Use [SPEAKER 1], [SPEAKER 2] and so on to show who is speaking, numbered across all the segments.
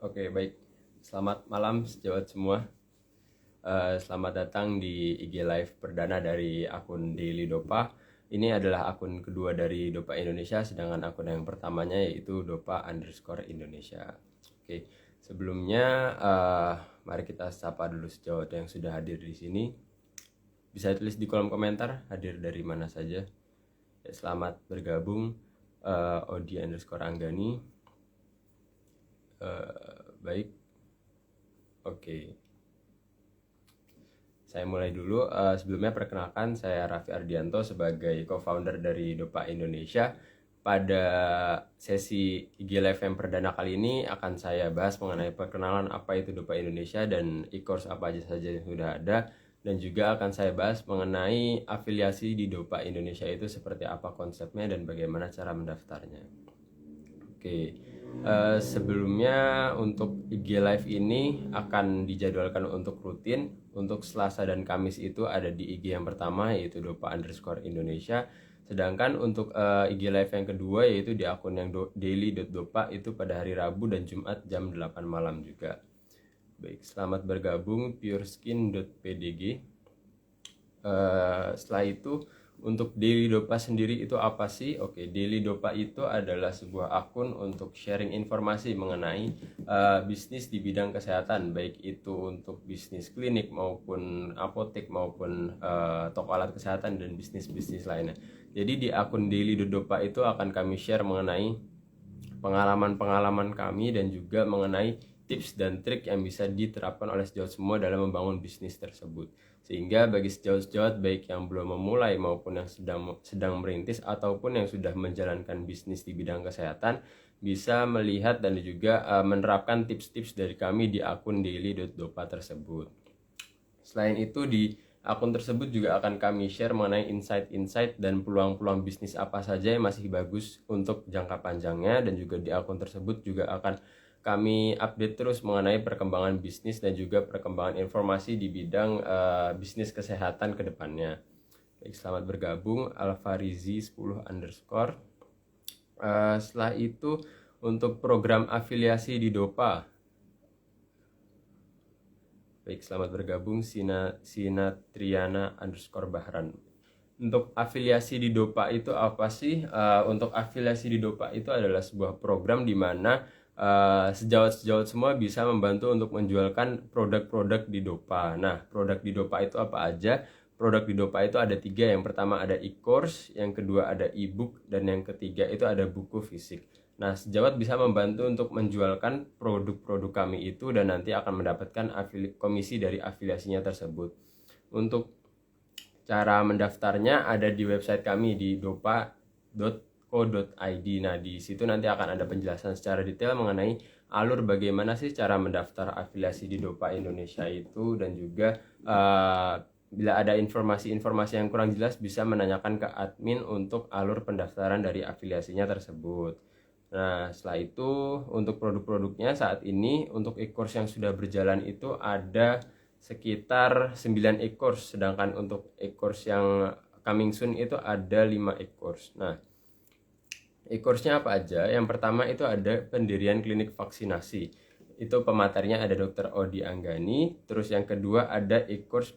[SPEAKER 1] Oke, baik. Selamat malam sejawat semua. Selamat datang di IG Live perdana dari akun Daily Dopa. Ini adalah akun kedua dari Dopa Indonesia, sedangkan akun yang pertamanya yaitu Dopa_Indonesia. Oke, sebelumnya mari kita sapa dulu sejawat yang sudah hadir di sini. Bisa tulis di kolom komentar hadir dari mana saja. Selamat bergabung Odi_Anggani. Baik. Oke. Saya mulai dulu. Sebelumnya perkenalkan, saya Raffi Ardianto sebagai co-founder dari Dopa Indonesia. Pada sesi IG Live yang perdana kali ini akan saya bahas mengenai perkenalan apa itu Dopa Indonesia dan e-course apa aja saja yang sudah ada, dan juga akan saya bahas mengenai afiliasi di Dopa Indonesia itu seperti apa konsepnya dan bagaimana cara mendaftarnya. Oke. Sebelumnya untuk IG Live ini akan dijadwalkan untuk rutin. Untuk Selasa dan Kamis itu ada di IG yang pertama yaitu Dopa_Indonesia. Sedangkan untuk IG Live yang kedua yaitu di akun yang daily.dopa itu pada hari Rabu dan Jumat jam 8 malam juga. Baik, selamat bergabung pureskin.pdg. Setelah itu untuk Daily Dopa sendiri itu apa sih? Oke, Daily Dopa itu adalah sebuah akun untuk sharing informasi mengenai bisnis di bidang kesehatan, baik itu untuk bisnis klinik maupun apotek maupun toko alat kesehatan dan bisnis-bisnis lainnya. Jadi di akun Daily Dopa itu akan kami share mengenai pengalaman-pengalaman kami dan juga mengenai tips dan trik yang bisa diterapkan oleh sejawat semua dalam membangun bisnis tersebut. Sehingga bagi sejawat-sejawat baik yang belum memulai maupun yang sedang merintis ataupun yang sudah menjalankan bisnis di bidang kesehatan bisa melihat dan juga menerapkan tips-tips dari kami di akun daily.dopa tersebut. Selain itu di akun tersebut juga akan kami share mengenai insight-insight dan peluang-peluang bisnis apa saja yang masih bagus untuk jangka panjangnya, dan juga di akun tersebut juga akan kami update terus mengenai perkembangan bisnis dan juga perkembangan informasi di bidang bisnis kesehatan ke depannya. Baik, selamat bergabung Alfarizi 10_. Setelah itu untuk program afiliasi di Dopa. Baik, selamat bergabung Sinatriana_Bahran. Untuk afiliasi di Dopa itu apa sih? Untuk afiliasi di Dopa itu adalah sebuah program di mana sejawat-sejawat semua bisa membantu untuk menjualkan produk-produk di Dopa. Nah, produk di Dopa itu apa aja? Produk di Dopa itu ada 3. Yang pertama ada e-course, yang kedua ada e-book, dan yang ketiga itu ada buku fisik. Nah, sejawat bisa membantu untuk menjualkan produk-produk kami itu dan nanti akan mendapatkan komisi dari afiliasinya tersebut. Untuk cara mendaftarnya ada di website kami di dopa.co.id. Nah, di situ nanti akan ada penjelasan secara detail mengenai alur bagaimana sih cara mendaftar afiliasi di Dopa Indonesia itu, dan juga bila ada informasi-informasi yang kurang jelas bisa menanyakan ke admin untuk alur pendaftaran dari afiliasinya tersebut. Nah, setelah itu untuk produk-produknya saat ini untuk e-course yang sudah berjalan itu ada sekitar 9 e-course, sedangkan untuk e-course yang coming soon itu ada 5 e-course. Nah, e-course-nya apa aja? Yang pertama itu ada pendirian klinik vaksinasi. Itu pematerinya ada Dr. Odi Anggani. Terus yang kedua ada e-course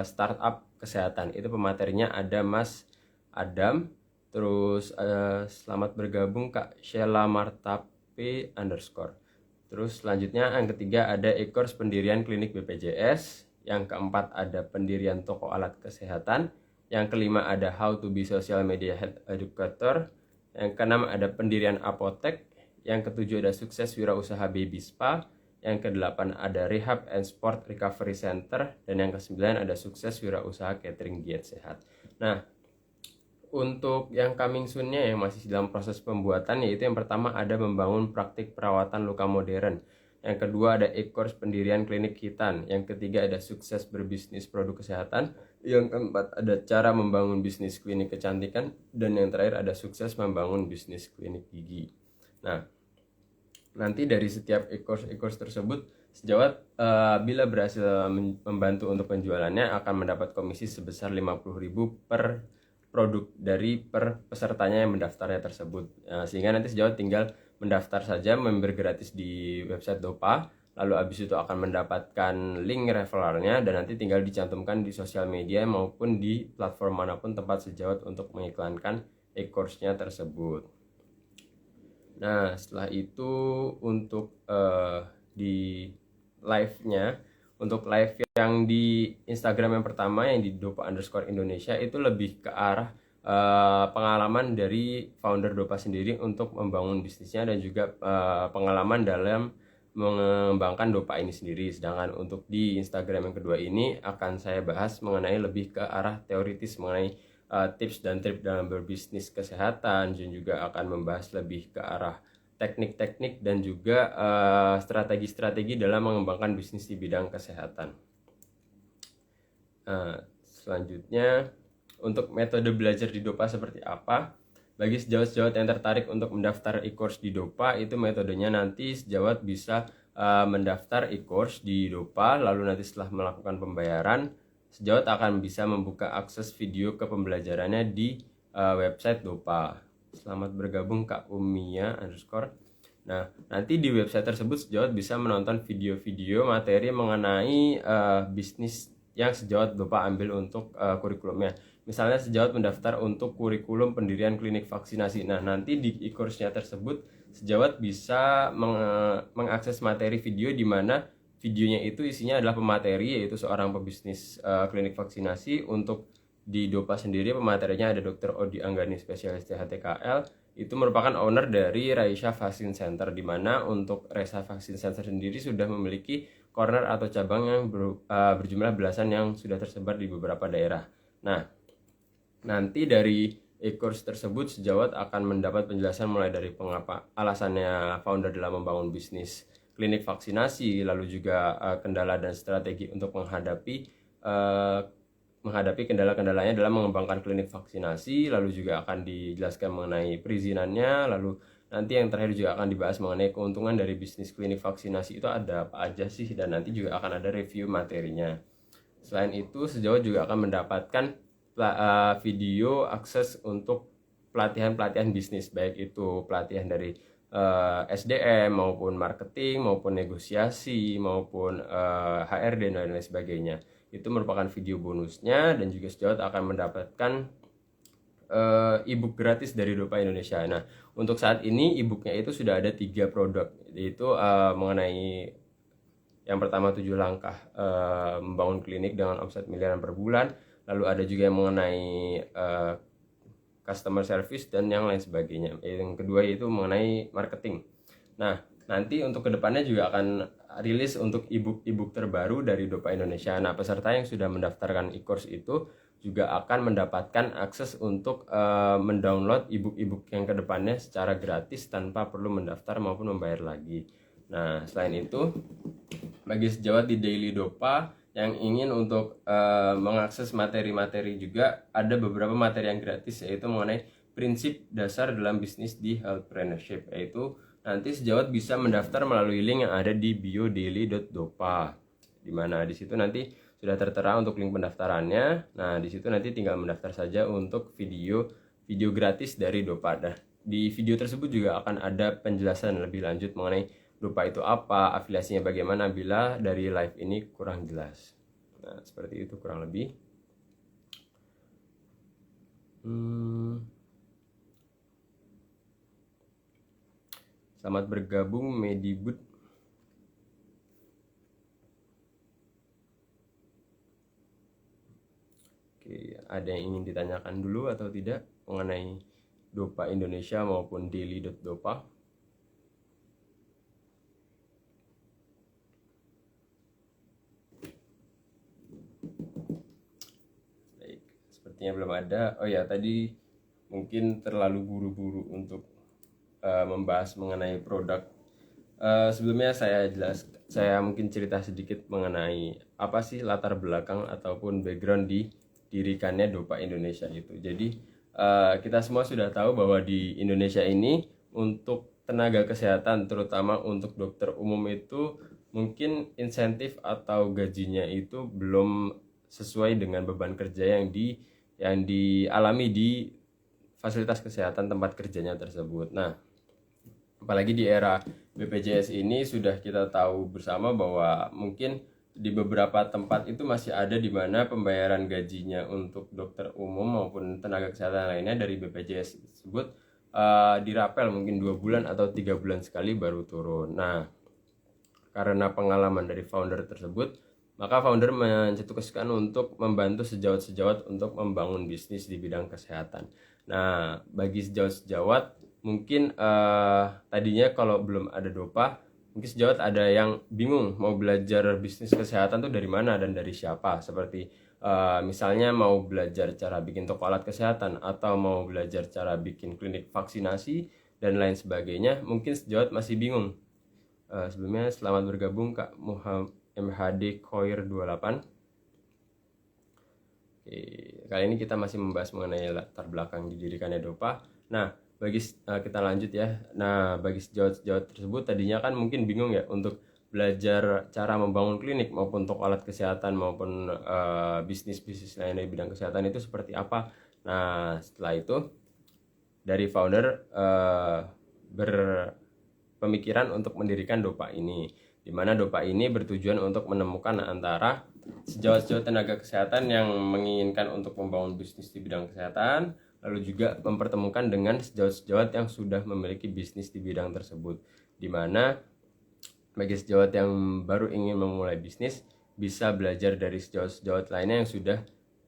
[SPEAKER 1] startup kesehatan. Itu pematerinya ada Mas Adam. Terus selamat bergabung Kak Sheila Martape_. Terus selanjutnya yang ketiga ada e-course pendirian klinik BPJS. Yang keempat ada pendirian toko alat kesehatan. Yang kelima ada how to be social media health educator. Yang keenam ada pendirian apotek. Yang ketujuh ada sukses wirausaha baby spa. Yang kedelapan ada rehab and sport recovery center. Dan yang kesembilan ada sukses wirausaha catering diet sehat. Nah, untuk yang coming soon-nya yang masih dalam proses pembuatan, yaitu yang pertama ada membangun praktik perawatan luka modern. Yang kedua ada e-course pendirian klinik hitan. Yang ketiga ada sukses berbisnis produk kesehatan. Yang keempat ada cara membangun bisnis klinik kecantikan. Dan yang terakhir ada sukses membangun bisnis klinik gigi. Nah, nanti dari setiap e-course tersebut sejawat bila berhasil membantu untuk penjualannya akan mendapat komisi sebesar 50.000 per produk dari per pesertanya yang mendaftarnya tersebut. Sehingga nanti sejawat tinggal mendaftar saja member gratis di website Dopa, lalu habis itu akan mendapatkan link referralnya dan nanti tinggal dicantumkan di sosial media maupun di platform manapun tempat sejawat untuk mengiklankan e-course-nya tersebut. Nah, setelah itu untuk di live-nya, untuk live yang di Instagram yang pertama yang di Dopa_Indonesia itu lebih ke arah pengalaman dari founder Dopa sendiri untuk membangun bisnisnya dan juga pengalaman dalam mengembangkan Dopa ini sendiri. Sedangkan untuk di Instagram yang kedua ini akan saya bahas mengenai lebih ke arah teoritis mengenai tips dan trik dalam berbisnis kesehatan, dan juga akan membahas lebih ke arah teknik-teknik dan juga strategi-strategi dalam mengembangkan bisnis di bidang kesehatan. Selanjutnya, untuk metode belajar di Dopa seperti apa? Bagi sejawat-sejawat yang tertarik untuk mendaftar e-course di Dopa, itu metodenya nanti sejawat bisa mendaftar e-course di Dopa, lalu nanti setelah melakukan pembayaran, sejawat akan bisa membuka akses video ke pembelajarannya di website Dopa. Selamat bergabung Kak Umia _ Nah, nanti di website tersebut sejawat bisa menonton video-video materi mengenai bisnis yang sejawat Dopa ambil untuk kurikulumnya. Misalnya sejawat mendaftar untuk kurikulum pendirian klinik vaksinasi. Nah, nanti di e-course-nya tersebut sejawat bisa mengakses materi video di mana videonya itu isinya adalah pemateri, yaitu seorang pebisnis klinik vaksinasi. Untuk di Dopa sendiri pematerinya ada Dr. Odi Anggani, spesialis THTKL. Itu merupakan owner dari Raisya Vaksin Center, di mana untuk Raisya Vaksin Center sendiri sudah memiliki corner atau cabang yang berjumlah belasan yang sudah tersebar di beberapa daerah. Nah, nanti dari e-course tersebut sejawat akan mendapat penjelasan mulai dari pengapa alasannya founder dalam membangun bisnis klinik vaksinasi, lalu juga kendala dan strategi untuk menghadapi kendala-kendalanya dalam mengembangkan klinik vaksinasi, lalu juga akan dijelaskan mengenai perizinannya, lalu nanti yang terakhir juga akan dibahas mengenai keuntungan dari bisnis klinik vaksinasi itu ada apa aja sih, dan nanti juga akan ada review materinya. Selain itu, sejawat juga akan mendapatkan video akses untuk pelatihan-pelatihan bisnis, baik itu pelatihan dari SDM maupun marketing maupun negosiasi maupun HRD dan lain sebagainya. Itu merupakan video bonusnya, dan juga sejawat akan mendapatkan ebook gratis dari Dopa Indonesia. Nah, untuk saat ini ebooknya itu sudah ada 3 produk, yaitu mengenai yang pertama 7 langkah membangun klinik dengan omset miliaran per bulan, lalu ada juga yang mengenai customer service dan yang lain sebagainya. Yang kedua yaitu mengenai marketing. Nah, nanti untuk kedepannya juga akan rilis untuk ebook terbaru dari Dopa Indonesia. Nah, peserta yang sudah mendaftarkan e-course itu juga akan mendapatkan akses untuk mendownload ebook yang kedepannya secara gratis tanpa perlu mendaftar maupun membayar lagi. Nah, selain itu, bagi sejawat di Daily Dopa yang ingin untuk mengakses materi-materi juga ada beberapa materi yang gratis, yaitu mengenai prinsip dasar dalam bisnis di healthpreneurship, yaitu nanti sejawat bisa mendaftar melalui link yang ada di biodaily.dopa, di mana di situ nanti sudah tertera untuk link pendaftarannya. Nah, di situ nanti tinggal mendaftar saja untuk video gratis dari Dopa. Nah, di video tersebut juga akan ada penjelasan lebih lanjut mengenai Dopa itu apa, afiliasinya bagaimana bila dari live ini kurang jelas. Nah, seperti itu kurang lebih. Selamat bergabung Medibud. Oke, ada yang ingin ditanyakan dulu atau tidak mengenai Dopa Indonesia maupun daily.dopa? Baik, sepertinya belum ada. Oh ya, tadi mungkin terlalu buru-buru untuk membahas mengenai produk. Sebelumnya saya mungkin cerita sedikit mengenai apa sih latar belakang ataupun background di dirikannya Dopa Indonesia itu. Jadi kita semua sudah tahu bahwa di Indonesia ini untuk tenaga kesehatan, terutama untuk dokter umum, itu mungkin insentif atau gajinya itu belum sesuai dengan beban kerja yang dialami di fasilitas kesehatan tempat kerjanya tersebut. Nah, Apalagi di era BPJS ini sudah kita tahu bersama bahwa mungkin di beberapa tempat itu masih ada di mana pembayaran gajinya untuk dokter umum maupun tenaga kesehatan lainnya dari BPJS tersebut dirapel mungkin 2 bulan atau 3 bulan sekali baru turun. Nah, karena pengalaman dari founder tersebut, maka founder mencetuskan untuk membantu sejawat-sejawat untuk membangun bisnis di bidang kesehatan. Nah, bagi sejawat-sejawat mungkin tadinya kalau belum ada DOPA, mungkin sejawat ada yang bingung mau belajar bisnis kesehatan tuh dari mana dan dari siapa. Seperti misalnya mau belajar cara bikin toko alat kesehatan atau mau belajar cara bikin klinik vaksinasi dan lain sebagainya, mungkin sejawat masih bingung. Sebelumnya selamat bergabung Kak Muhammad MHD Koir 28. Oke, kali ini kita masih membahas mengenai latar belakang didirikannya DOPA. Nah, kita lanjut ya. Nah, bagi sejawat-sejawat tersebut tadinya kan mungkin bingung ya untuk belajar cara membangun klinik maupun toko alat kesehatan maupun bisnis-bisnis lain di bidang kesehatan itu seperti apa. Nah, setelah itu dari founder berpemikiran untuk mendirikan DOPA ini, di mana DOPA ini bertujuan untuk menemukan antara sejawat-sejawat tenaga kesehatan yang menginginkan untuk membangun bisnis di bidang kesehatan, lalu juga mempertemukan dengan sejawat-sejawat yang sudah memiliki bisnis di bidang tersebut, di mana bagi sejawat yang baru ingin memulai bisnis bisa belajar dari sejawat-sejawat lainnya yang sudah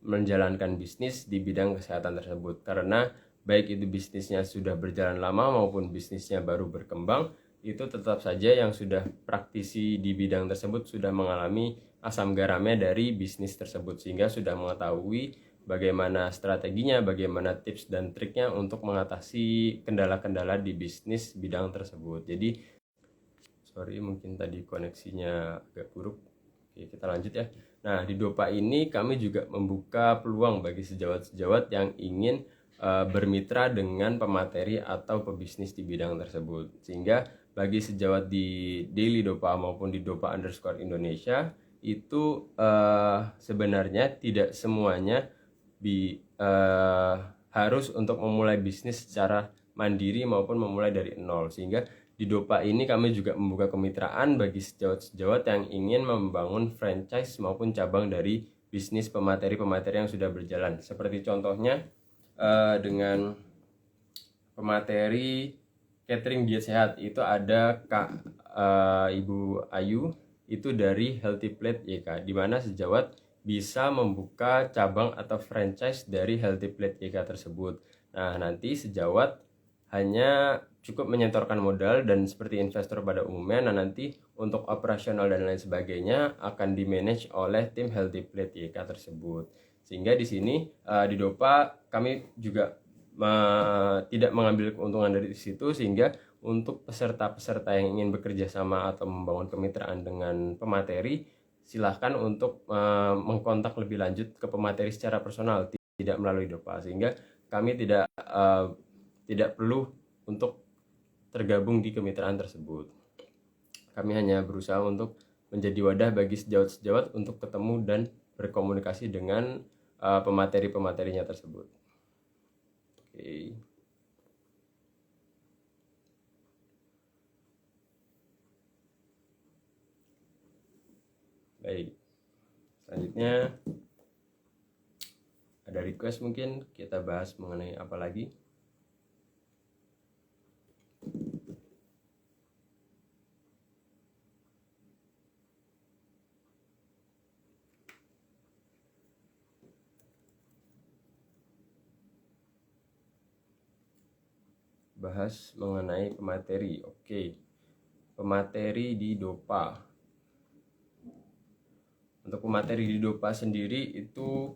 [SPEAKER 1] menjalankan bisnis di bidang kesehatan tersebut. Karena baik itu bisnisnya sudah berjalan lama maupun bisnisnya baru berkembang, itu tetap saja yang sudah praktisi di bidang tersebut sudah mengalami asam garamnya dari bisnis tersebut, sehingga sudah mengetahui bagaimana strateginya, bagaimana tips dan triknya untuk mengatasi kendala-kendala di bisnis bidang tersebut. Jadi, sorry mungkin tadi koneksinya agak buruk. Oke, kita lanjut ya. Nah, di DOPA ini kami juga membuka peluang bagi sejawat-sejawat yang ingin bermitra dengan pemateri atau pebisnis di bidang tersebut. Sehingga bagi sejawat di Daily DOPA maupun di DOPA_Indonesia itu sebenarnya tidak semuanya harus untuk memulai bisnis secara mandiri maupun memulai dari nol. Sehingga di DOPA ini kami juga membuka kemitraan bagi sejawat-sejawat yang ingin membangun franchise maupun cabang dari bisnis pemateri-pemateri yang sudah berjalan. Seperti contohnya dengan pemateri catering diet sehat, itu ada Kak Ibu Ayu, itu dari Healthy Plate YK, di mana sejawat bisa membuka cabang atau franchise dari Healthy Plate YK tersebut. Nah, nanti sejawat hanya cukup menyetorkan modal dan seperti investor pada umumnya. Nah, nanti untuk operasional dan lain sebagainya akan di-manage oleh tim Healthy Plate YK tersebut. Sehingga di sini di DOPA kami juga tidak mengambil keuntungan dari situ, sehingga untuk peserta-peserta yang ingin bekerja sama atau membangun kemitraan dengan pemateri, silahkan untuk mengkontak lebih lanjut ke pemateri secara personal, tidak melalui DOPA, sehingga kami tidak perlu untuk tergabung di kemitraan tersebut. Kami hanya berusaha untuk menjadi wadah bagi sejawat-sejawat untuk ketemu dan berkomunikasi dengan pemateri-pematerinya tersebut. Oke. Baik, selanjutnya ada request, mungkin kita bahas mengenai apa lagi? Bahas mengenai pemateri. Oke, pemateri di DOPA. Untuk pemateri di DOPA sendiri itu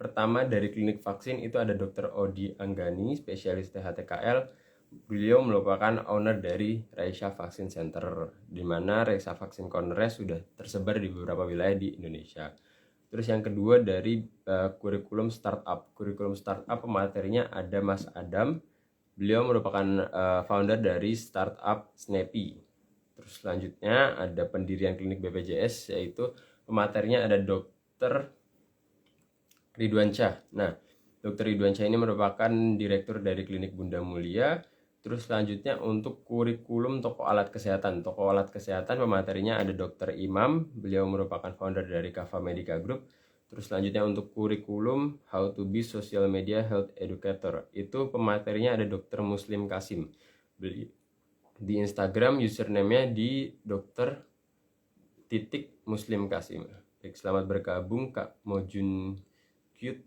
[SPEAKER 1] pertama dari klinik vaksin itu ada Dr. Odi Anggani, spesialis THTKL. Beliau merupakan owner dari Raisa Vaksin Center, di mana Raisa Vaksin Corner sudah tersebar di beberapa wilayah di Indonesia. Terus yang kedua dari kurikulum startup. Kurikulum startup pematerinya ada Mas Adam. Beliau merupakan founder dari startup Snappy. Terus selanjutnya ada pendirian klinik BPJS, yaitu pematerinya ada Dr. Ridwan Syah. Nah, Dr. Ridwan Syah ini merupakan direktur dari Klinik Bunda Mulia. Terus selanjutnya untuk kurikulum toko alat kesehatan. Toko alat kesehatan pematerinya ada Dr. Imam, beliau merupakan founder dari Kava Medica Group. Terus selanjutnya untuk kurikulum How to be Social Media Health Educator. Itu pematerinya ada Dr. Muslim Kasim. Di Instagram username-nya di Dr.Muslim Kasim. Baik, selamat bergabung Kak Mojun Cute.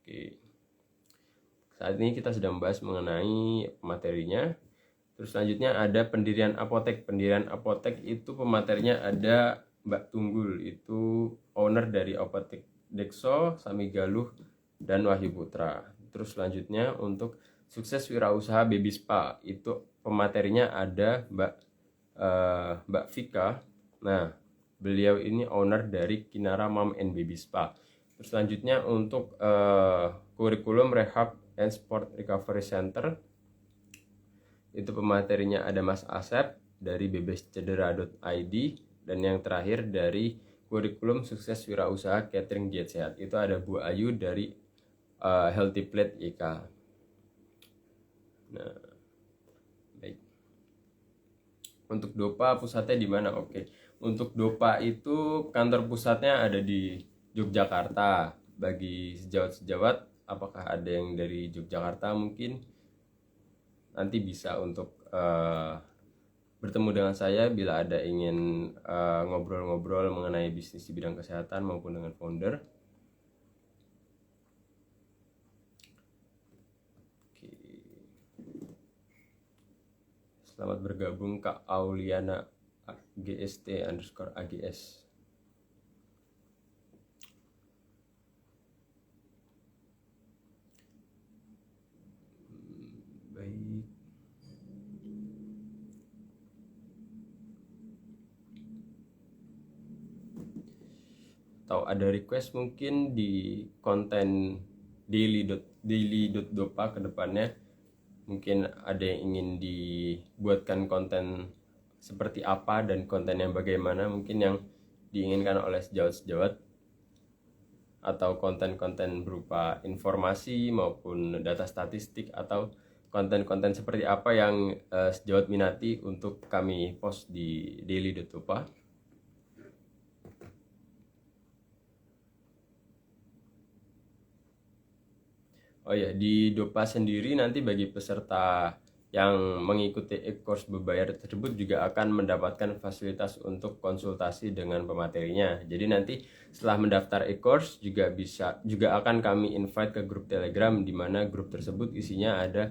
[SPEAKER 1] Oke. Saat ini kita sedang membahas mengenai materinya. Terus selanjutnya ada pendirian apotek. Pendirian apotek itu pematerinya ada Mbak Tunggul, itu owner dari Apotek Dekso, Sami Galuh, dan Wahyu Putra. Terus selanjutnya untuk sukses wirausaha baby spa, itu pematerinya ada Mbak Vika. Nah, beliau ini owner dari Kinara Mom and Baby Spa. Terus selanjutnya untuk kurikulum Rehab and Sport Recovery Center, itu pematerinya ada Mas Asep dari bebascedera.id, dan yang terakhir dari kurikulum sukses wirausaha catering diet sehat, itu ada Bu Ayu dari Healthy Plate IK. Nah, baik. Untuk DOPA pusatnya di mana? Oke. Untuk DOPA itu kantor pusatnya ada di Yogyakarta. Bagi sejawat-sejawat, apakah ada yang dari Yogyakarta mungkin? Nanti bisa untuk bertemu dengan saya bila ada ingin ngobrol-ngobrol mengenai bisnis di bidang kesehatan maupun dengan founder. Oke. Selamat bergabung Kak Auliana GST_AGS. Baik. Atau ada request mungkin di konten daily.dopa ke depannya, mungkin ada yang ingin dibuatkan konten seperti apa dan konten yang bagaimana mungkin yang diinginkan oleh sejawat-sejawat, atau konten-konten berupa informasi maupun data statistik, atau konten-konten seperti apa yang sejawat minati untuk kami post di daily.dopa. Oh ya, di DOPA sendiri nanti bagi peserta yang mengikuti e-course berbayar tersebut juga akan mendapatkan fasilitas untuk konsultasi dengan pematerinya. Jadi nanti setelah mendaftar e-course juga akan kami invite ke grup Telegram, di mana grup tersebut isinya ada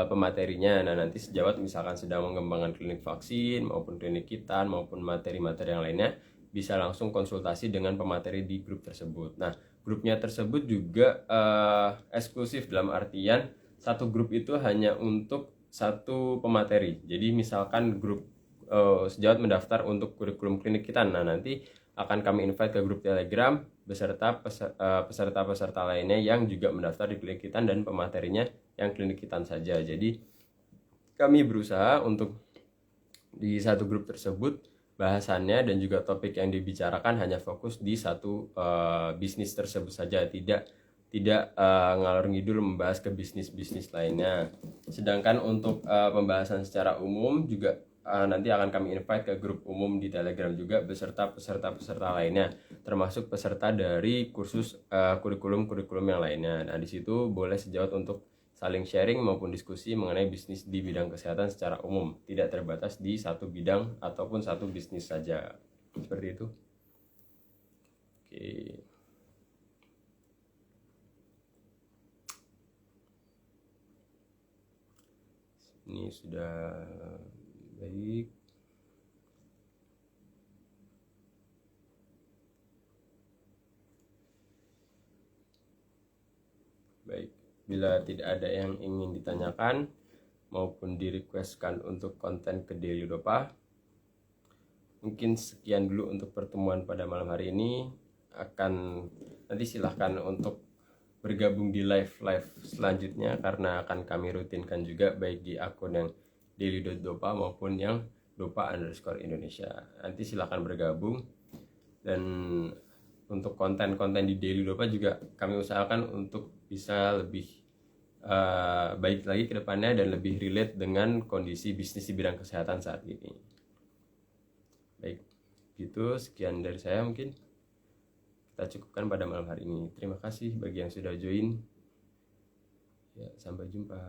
[SPEAKER 1] pematerinya. Nah, nanti sejawat misalkan sedang mengembangkan klinik vaksin maupun klinik kitan maupun materi-materi yang lainnya, bisa langsung konsultasi dengan pemateri di grup tersebut. Nah, grupnya tersebut juga eksklusif, dalam artian satu grup itu hanya untuk satu pemateri. Jadi misalkan grup sejawat mendaftar untuk kurikulum klinik kitan, nah nanti akan kami invite ke grup Telegram beserta peserta-peserta lainnya yang juga mendaftar di klinik kitan dan pematerinya yang klinik kitan saja. Jadi kami berusaha untuk di satu grup tersebut bahasannya dan juga topik yang dibicarakan hanya fokus di satu bisnis tersebut saja, tidak ngalor ngidul membahas ke bisnis lainnya. Sedangkan untuk pembahasan secara umum juga nanti akan kami invite ke grup umum di Telegram juga beserta peserta lainnya, termasuk peserta dari kursus kurikulum yang lainnya. Nah, di situ boleh sejawat untuk saling sharing maupun diskusi mengenai bisnis di bidang kesehatan secara umum, tidak terbatas di satu bidang ataupun satu bisnis saja. Seperti itu. Oke. Ini sudah baik. Baik. Bila tidak ada yang ingin ditanyakan maupun direquestkan untuk konten ke Daily Dopa, mungkin sekian dulu untuk pertemuan pada malam hari ini. Nanti silahkan untuk bergabung di live selanjutnya, karena akan kami rutinkan juga baik di akun yang daily.dopa maupun yang dopa_Indonesia. Nanti silahkan bergabung, dan untuk konten-konten di Daily Dopa juga kami usahakan untuk bisa lebih baik lagi ke depannya dan lebih relate dengan kondisi bisnis di bidang kesehatan saat ini. Baik, gitu sekian dari saya, mungkin kita cukupkan pada malam hari ini. Terima kasih bagi yang sudah join. Ya, sampai jumpa.